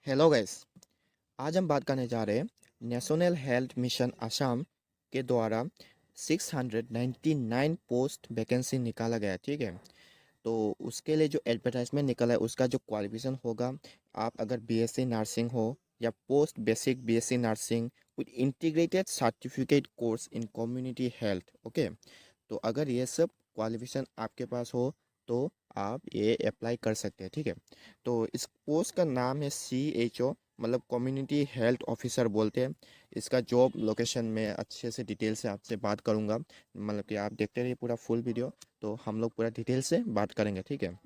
Hello guys. आज हम बात करने जा रहे हैं नेशनल हेल्थ मिशन असम के द्वारा 699 पोस्ट वैकेंसी निकाला गया है। ठीक है, तो उसके लिए जो एडवर्टाइजमेंट निकला है उसका जो क्वालिफिकेशन होगा, आप अगर बीएससी नर्सिंग हो या post basic BSc nursing with integrated certificate course in community health. Okay, तो अगर ये सब क्वालिफिकेशन आपके पास हो तो आप ये अप्लाई कर सकते हैं। ठीक है, तो इस पोस्ट का नाम है CHO, मतलब कम्युनिटी हेल्थ ऑफिसर बोलते हैं। इसका जॉब लोकेशन में अच्छे से डिटेल से आपसे बात करूंगा, मतलब कि आप देखते रहिए पूरा फुल वीडियो, तो हम लोग पूरा डिटेल से बात करेंगे। ठीक है,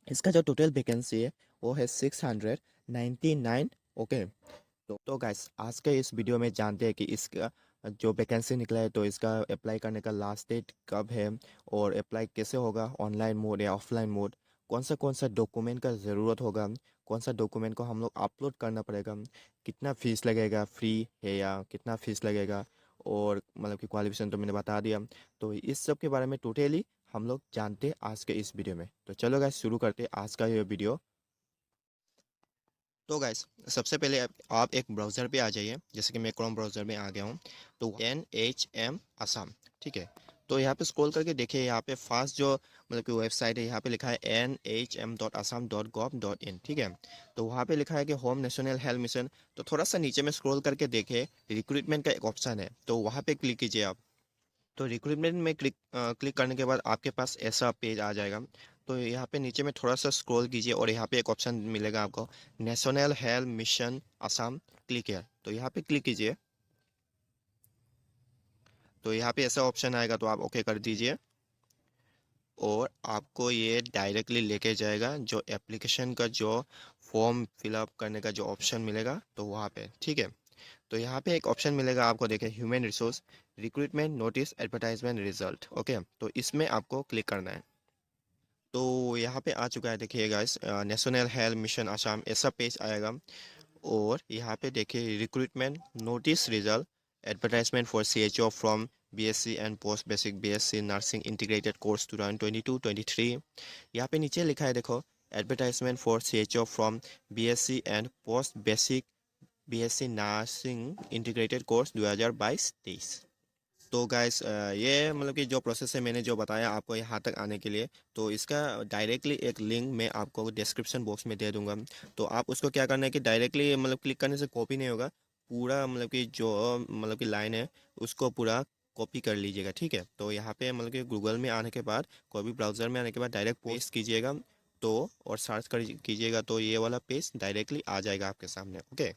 इसका जो टोटल वैकेंसी है वो है 699। ओके, तो गाइस आज के इस वीडियो में जानते हैं कि इसका जो वैकेंसी निकला है तो इसका अप्लाई करने का लास्ट डेट कब है और अप्लाई कैसे होगा, ऑनलाइन मोड या ऑफलाइन मोड, कौन सा डॉक्यूमेंट का ज़रूरत होगा, कौन सा डॉक्यूमेंट को हम लोग अपलोड करना पड़ेगा, कितना फ़ीस लगेगा, फ्री है या कितना फ़ीस लगेगा, और मतलब कि क्वालिफिकेशन तो मैंने बता दिया। तो इस सब के बारे में टोटली हम लोग जानते हैं आज के इस वीडियो में। तो चलो गाइस शुरू करते हैं आज का ये वीडियो। तो गाइस सबसे पहले आप एक ब्राउज़र पे आ जाइए, जैसे कि मैं क्रोम ब्राउज़र में आ गया हूँ। तो NHM असम, ठीक है। तो यहाँ पे स्क्रॉल करके देखिए, यहाँ पे फर्स्ट जो मतलब कि वेबसाइट है यहाँ पे लिखा है nhm.assam.gov.in। ठीक है, तो वहाँ पे लिखा है कि होम नेशनल हेल्थ मिशन। तो थोड़ा सा नीचे में स्क्रॉल करके देखे, रिक्रूटमेंट का एक ऑप्शन है, तो वहाँ पे क्लिक कीजिए आप। तो रिक्रूटमेंट में क्लिक करने के बाद आपके पास ऐसा पेज आ जाएगा। तो यहाँ पे नीचे में थोड़ा सा स्क्रॉल कीजिए और यहाँ पे एक ऑप्शन मिलेगा आपको, national health mission Assam, click है, तो यहाँ पे क्लिक कीजिए। तो यहाँ पे ऐसा ऑप्शन आएगा, तो आप ओके कर दीजिए और आपको ये डायरेक्टली लेके जाएगा जो एप्लीकेशन का जो फॉर्म फिलअप करने का जो ऑप्शन मिलेगा, तो वहाँ पे। ठीक है, तो यहाँ पे एक ऑप्शन मिलेगा आपको, देखें, human resource recruitment notice advertisement result. Okay, तो इसमें आपको क्लिक करना है। तो यहाँ पे आ चुका है, देखिए guys, national health mission Assam ऐसा पेज आएगा। और यहाँ पे देखिए recruitment notice result advertisement for CHO from BSc and post basic BSc nursing integrated course 2022-23। यहाँ पे नीचे लिखा है, देखो, advertisement for CHO from BSc and post basic BSc nursing integrated course 2022-23। तो गाइस ये मतलब कि जो प्रोसेस है मैंने जो बताया आपको यहाँ तक आने के लिए, तो इसका डायरेक्टली एक लिंक मैं आपको डिस्क्रिप्शन बॉक्स में दे दूंगा। तो आप उसको क्या करना है कि डायरेक्टली मतलब क्लिक करने से कॉपी नहीं होगा, पूरा मतलब कि जो मतलब कि लाइन है उसको पूरा कॉपी कर लीजिएगा। ठीक है, तो यहाँ पे मतलब कि गूगल में आने के बाद, कोई भी ब्राउज़र में आने के बाद डायरेक्ट पेस्ट कीजिएगा, तो और सर्च कर कीजिएगा, तो ये वाला पेज डायरेक्टली आ जाएगा आपके सामने। ओके,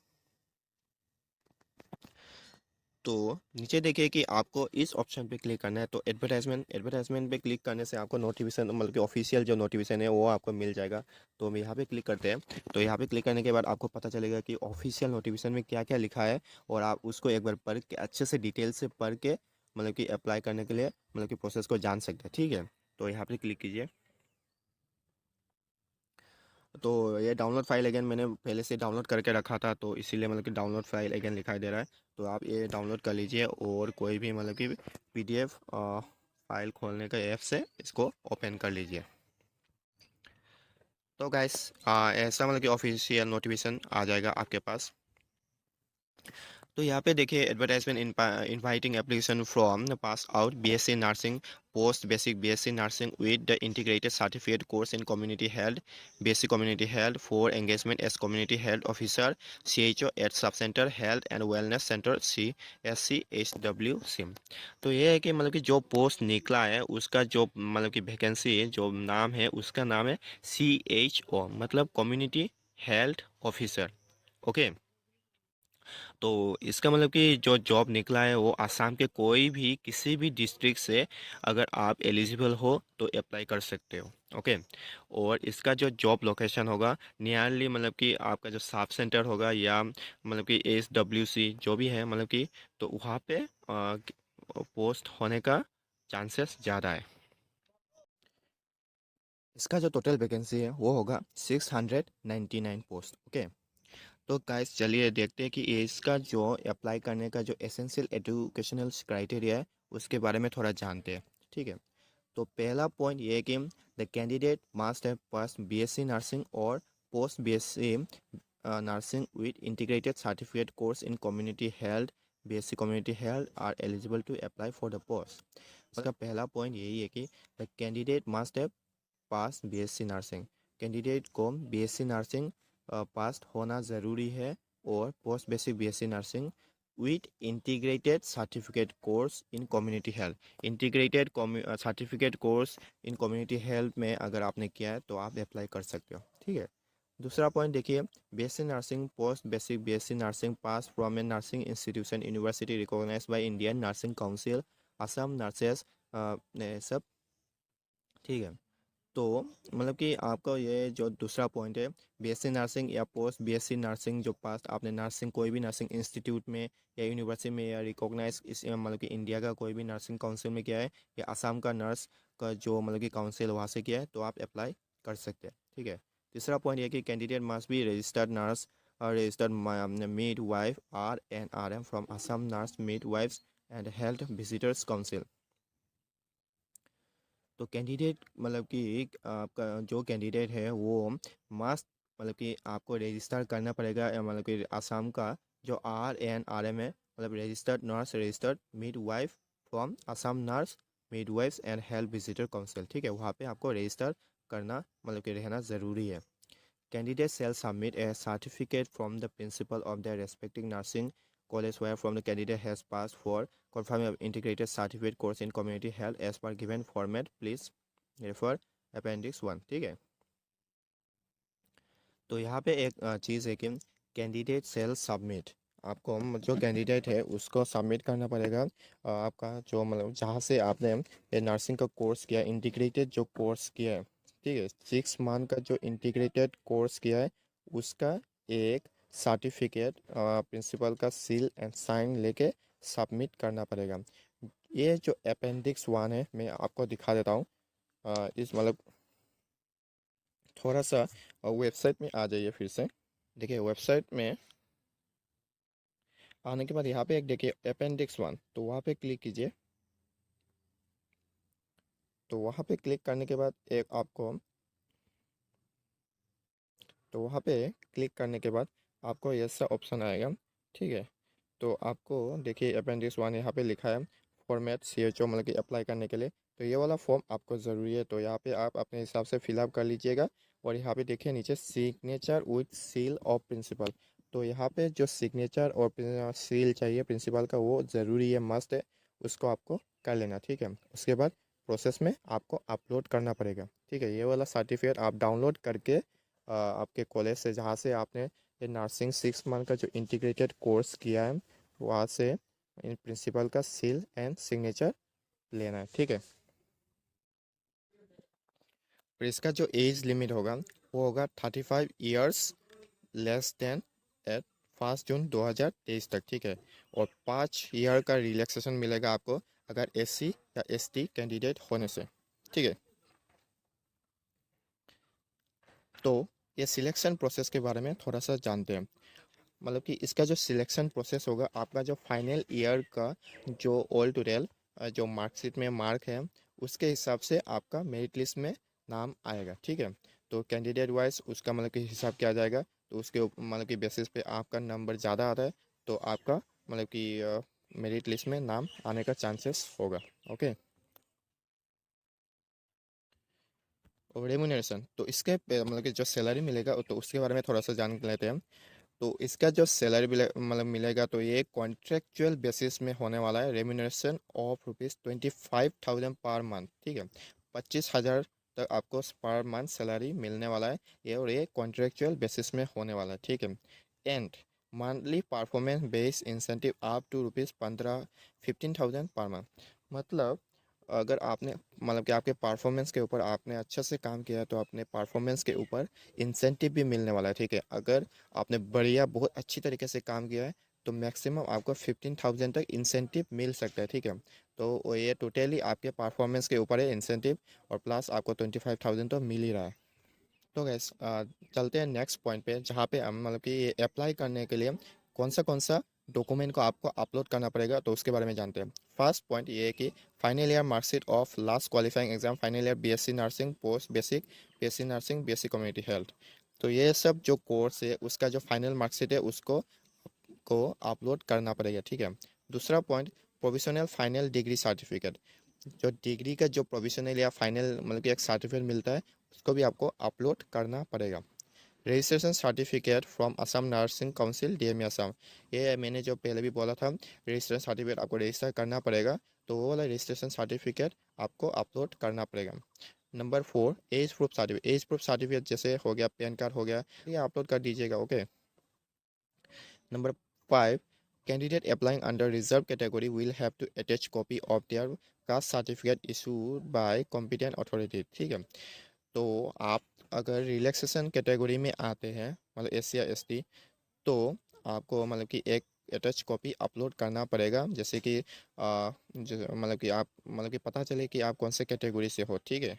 तो नीचे देखिए कि आपको इस ऑप्शन पे क्लिक करना है, तो एडवर्टाइजमेंट पे क्लिक करने से आपको नोटिफिकेशन मतलब कि ऑफिशियल जो नोटिफिकेशन है वो आपको मिल जाएगा। तो हम यहाँ पे क्लिक करते हैं। तो यहाँ पे क्लिक करने के बाद आपको पता चलेगा कि ऑफिशियल नोटिफिकेशन में क्या क्या लिखा है, और आप उसको एक बार पढ़ के अच्छे से डिटेल से पढ़ के मतलब कि अप्लाई करने के लिए मतलब कि प्रोसेस को जान सकते हैं। ठीक है, तो यहाँ पे क्लिक कीजिए। तो ये डाउनलोड फाइल अगेन मैंने पहले से डाउनलोड करके रखा था, तो इसीलिए मतलब कि डाउनलोड फाइल अगेन दिखाई दे रहा है। तो आप ये डाउनलोड कर लीजिए और कोई भी मतलब कि PDF फाइल खोलने का ऐप से इसको ओपन कर लीजिए। तो गाइस ऐसा मतलब कि ऑफिशियल नोटिफिकेशन आ जाएगा आपके पास। तो यहाँ पे देखिए, advertisement inviting application from pass out BSc nursing post basic BSc nursing with the integrated certificate course in community health basic community health for engagement as community health officer CHO at sub centre health and wellness centre CSCHW सिम। तो ये है कि मतलब कि जो post निकला है उसका जो मतलब कि वैकेंसी है, जो नाम है उसका नाम है CHO, मतलब कम्युनिटी हेल्थ ऑफिसर। ओके, तो इसका मतलब कि जो जॉब निकला है वो आसाम के कोई भी किसी भी डिस्ट्रिक्ट से अगर आप एलिजिबल हो तो अप्लाई कर सकते हो। ओके, और इसका जो जॉब लोकेशन होगा नियरली मतलब कि आपका जो सब सेंटर होगा या मतलब कि SWC जो भी है मतलब कि, तो वहाँ पे पोस्ट होने का चांसेस ज़्यादा है। इसका जो टोटल वैकेंसी है वो होगा 699 पोस्ट। ओके, तो गाइस चलिए देखते हैं कि इसका जो अप्लाई करने का जो एसेंशियल एजुकेशनल क्राइटेरिया है उसके बारे में थोड़ा जानते हैं। ठीक है, तो पहला पॉइंट ये है कि the candidate must have pass BSc nursing और post BSc nursing with integrated certificate course in community health, BSc community health are eligible to apply for the post. इसका पहला पॉइंट यही है कि the candidate must have passed BSc nursing. Candidate को BSc nursing पास होना ज़रूरी है और post basic BSc nursing with integrated certificate course in community health. Integrated certificate course in community health में अगर आपने किया है तो आप अप्लाई कर सकते हो. ठीक है. दूसरा पॉइंट देखिए, BSc nursing post basic BSc nursing pass from a nursing institution university recognised by Indian nursing council, Assam nurses सब. ठीक है. तो मतलब कि आपका ये जो दूसरा पॉइंट है, BSc नर्सिंग या पोस्ट BSc नर्सिंग जो पास आपने नर्सिंग कोई भी नर्सिंग इंस्टीट्यूट में या यूनिवर्सिटी में या रिकॉग्नाइज इस मतलब कि इंडिया का कोई भी नर्सिंग काउंसिल में किया है या असम का नर्स का जो मतलब कि काउंसिल वहाँ से किया है तो आप अप्लाई कर सकते हैं. ठीक है. तीसरा पॉइंट ये कि candidate must be registered nurse और registered midwife RNRM from Assam nurse midwives and health visitors council. तो कैंडिडेट मतलब कि आपका जो कैंडिडेट है वो मस्ट मतलब कि आपको रजिस्टर करना पड़ेगा मतलब कि आसाम का जो RNRM है, मतलब registered nurse registered midwife from Assam nurse midwives and health visitor council. ठीक है, वहाँ पे आपको रजिस्टर करना मतलब कि रहना ज़रूरी है. Candidate shall submit a certificate from the principal of the respective nursing college where from the candidate has passed for confirming of integrated certificate course in community health as per given format. Please refer appendix 1. ठीक है. तो यहाँ पे एक चीज़ है कि candidate shall submit, आपको जो कैंडिडेट है उसको सबमिट करना पड़ेगा आपका जो मतलब जहाँ से आपने ये नर्सिंग का कोर्स किया, इंटीग्रेटेड जो कोर्स किया है. ठीक है, 6 मंथ का जो इंटीग्रेटेड कोर्स किया है उसका एक सर्टिफिकेट प्रिंसिपल का सील एंड साइन लेके सबमिट करना पड़ेगा. ये जो अपेंडिक्स 1 है मैं आपको दिखा देता हूँ. इस मतलब थोड़ा सा वेबसाइट में आ जाइए फिर से. देखिए वेबसाइट में आने के बाद यहाँ पे एक देखिए अपेंडिक्स 1, तो वहाँ पे क्लिक कीजिए. तो वहाँ पे क्लिक करने के बाद एक आपको तो वहाँ पे क्लिक करने के बाद आपको ऐसा ऑप्शन आएगा. ठीक है. तो आपको देखिए अपेंडिक्स 1 यहाँ पे लिखा है फॉर्मेट CHO मतलब कि अप्लाई करने के लिए. तो ये वाला फॉर्म आपको ज़रूरी है, तो यहाँ पे आप अपने हिसाब से फिलअप कर लीजिएगा. और यहाँ पे देखिए नीचे signature with seal of principal, तो यहाँ पे जो सिग्नेचर और सील चाहिए प्रिंसिपल का वो ज़रूरी है, मस्ट है, उसको आपको कर लेना. ठीक है. उसके बाद प्रोसेस में आपको अपलोड करना पड़ेगा. ठीक है. ये वाला सर्टिफिकेट आप डाउनलोड करके आपके कॉलेज से जहाँ से आपने ये नर्सिंग 6 मंथ का जो इंटीग्रेटेड कोर्स किया है वहाँ से प्रिंसिपल का सील एंड सिग्नेचर लेना है. ठीक है. और इसका जो एज लिमिट होगा वो होगा 35 ईयर्स लेस देन एट 1 जून 2023 तक. ठीक है. और 5 ईयर का रिलैक्सेशन मिलेगा आपको अगर SC या ST कैंडिडेट होने से. ठीक है. तो ये सिलेक्शन प्रोसेस के बारे में थोड़ा सा जानते हैं. मतलब कि इसका जो सिलेक्शन प्रोसेस होगा, आपका जो फाइनल ईयर का जो ऑल टोटल जो मार्कशीट में मार्क है उसके हिसाब से आपका मेरिट लिस्ट में नाम आएगा. ठीक है. तो कैंडिडेट वाइज उसका मतलब कि हिसाब किया जाएगा. तो उसके मतलब कि बेसिस पे आपका नंबर ज़्यादा आता है तो आपका मतलब कि मेरिट लिस्ट में नाम आने का चांसेस होगा. ओके. और रेम्यूनरेशन, तो इसके मतलब कि जो सैलरी मिलेगा तो उसके बारे में थोड़ा सा जान लेते हैं. तो इसका जो सैलरी मतलब मिलेगा तो ये कॉन्ट्रेक्चुअल बेसिस में होने वाला है. Remuneration of ₹25,000 per month. ठीक है. 25,000 तक आपको पर मंथ सैलरी मिलने वाला है ये, और ये कॉन्ट्रेक्चुअल बेसिस में होने वाला है. ठीक है. And monthly performance based incentive up to ₹15,000 per month. मतलब अगर आपने मतलब कि आपके परफॉर्मेंस के ऊपर आपने अच्छा से काम किया तो अपने परफॉर्मेंस के ऊपर इंसेंटिव भी मिलने वाला है. ठीक है. अगर आपने बढ़िया बहुत अच्छी तरीके से काम किया है तो मैक्सिमम आपको 15,000 तक इंसेंटिव मिल सकता है. ठीक है. तो ये टोटली आपके परफॉर्मेंस के ऊपर है इंसेंटिव, और प्लस आपको 25,000 तो मिल ही रहा है. तो गैस चलते हैं नेक्स्ट पॉइंट पे, जहाँ पे हम मतलब कि ये अप्लाई करने के लिए कौन सा डॉक्यूमेंट को आपको अपलोड करना पड़ेगा तो उसके बारे में जानते हैं. फर्स्ट पॉइंट ये है कि final year marksheet of last qualifying exam final year BSc nursing post basic BSc nursing BSc community health. तो ये सब जो कोर्स है उसका जो फाइनल मार्कशीट है उसको को अपलोड करना पड़ेगा, ठीक है। दूसरा point, provisional final decree certificate, जो डिग्री का जो प्रोविजनल या फाइनल मतलब कि एक सर्टिफिकेट मिलता है उसको भी आपको अपलोड करना पड़ेगा। Registration certificate from Assam nursing council DME Assam, ये मैंने जो पहले भी बोला था रजिस्ट्रेशन सर्टिफिकेट आपको रजिस्टर करना पड़ेगा, तो वो वाला रजिस्ट्रेशन सर्टिफिकेट आपको अपलोड करना पड़ेगा। Number 4, age proof certificate, age proof certificate जैसे हो गया पैन कार्ड हो गया, ये अपलोड कर दीजिएगा, okay. Number 5, candidate applying under reserve category will have to attach copy of their caste certificate issued by competent authority, ठीक है। तो आप अगर रिलैक्सेशन कैटेगरी में आते हैं मतलब SC या ST, तो आपको मतलब कि एक अटैच कॉपी अपलोड करना पड़ेगा, जैसे कि मतलब कि आप मतलब कि पता चले कि आप कौन से कैटेगरी से हो, ठीक है।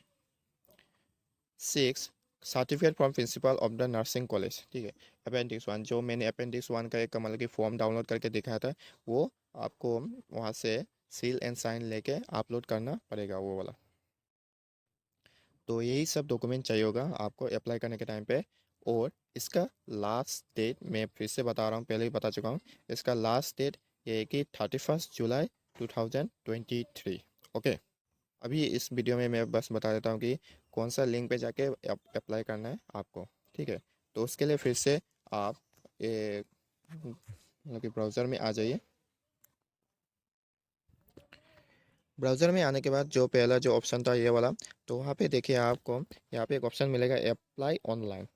6, certificate from principal of the nursing college, ठीक है। अपेंडिक्स 1, जो मैंने अपेंडिक्स 1 का एक मतलब कि फॉर्म डाउनलोड करके दिखाया था, वो आपको वहाँ से सील एंड साइन लेके अपलोड करना पड़ेगा वो वाला। तो यही सब डॉक्यूमेंट चाहिए होगा आपको अप्लाई करने के टाइम पे। और इसका लास्ट डेट मैं फिर से बता रहा हूँ, पहले ही बता चुका हूँ, इसका लास्ट डेट ये है कि 31 जुलाई 2023, ओके। अभी इस वीडियो में मैं बस बता देता हूँ कि कौन सा लिंक पे जाके अप्लाई करना है आपको, ठीक है। तो उसके लिए फिर से आप ये मतलब कि ब्राउज़र में आ जाइए। ब्राउज़र में आने के बाद जो पहला जो ऑप्शन था ये वाला, तो वहाँ पे देखिए आपको यहाँ पे एक ऑप्शन मिलेगा अप्लाई ऑनलाइन।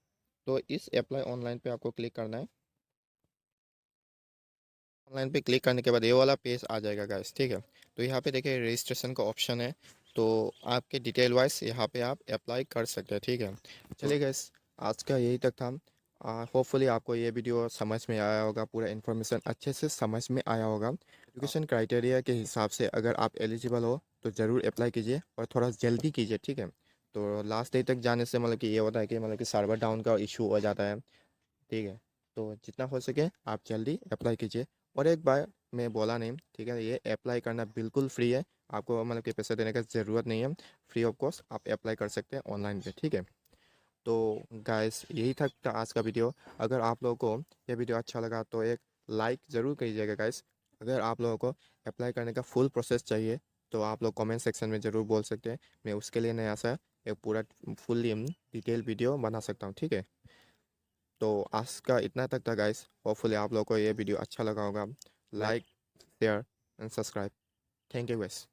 तो इस अप्लाई ऑनलाइन पे आपको क्लिक करना है। ऑनलाइन पे क्लिक करने के बाद ये वाला पेज आ जाएगा गाइस, ठीक है। तो यहाँ पे देखिए रजिस्ट्रेशन का ऑप्शन है, तो आपके डिटेल वाइज यहाँ पे आप अप्लाई कर सकते हैं, ठीक है। चलिए गाइस, आज का यही तक था। होपफुली आपको ये वीडियो समझ में आया होगा, पूरा इन्फॉर्मेशन अच्छे से समझ में आया होगा। एजुकेशन क्राइटेरिया के हिसाब से अगर आप एलिजिबल हो तो ज़रूर अप्लाई कीजिए और थोड़ा जल्दी कीजिए, ठीक है। तो लास्ट डे तक जाने से मतलब कि ये होता है कि मतलब कि सर्वर डाउन का इशू हो जाता है, ठीक है। तो जितना हो सके आप जल्दी अप्लाई कीजिए। और एक बार मैं बोला नहीं, ठीक है, ये अप्लाई करना बिल्कुल फ्री है, आपको मतलब कि पैसे देने का ज़रूरत नहीं है, फ्री ऑफ कॉस्ट आप अप्लाई कर सकते हैं ऑनलाइन पे, ठीक है। तो गाइस यही था आज का वीडियो। अगर आप लोगों को ये वीडियो अच्छा लगा तो एक लाइक ज़रूर कीजिएगा गाइस। अगर आप लोगों को अप्लाई करने का फुल प्रोसेस चाहिए तो आप लोग कमेंट सेक्शन में ज़रूर बोल सकते हैं, मैं उसके लिए नया सा एक पूरा फुल डिटेल वीडियो बना सकता हूँ, ठीक है। तो आज का इतना तक था गाइस, होपफुली आप लोगों को ये वीडियो अच्छा लगा होगा। Like, share and subscribe. Thank you guys.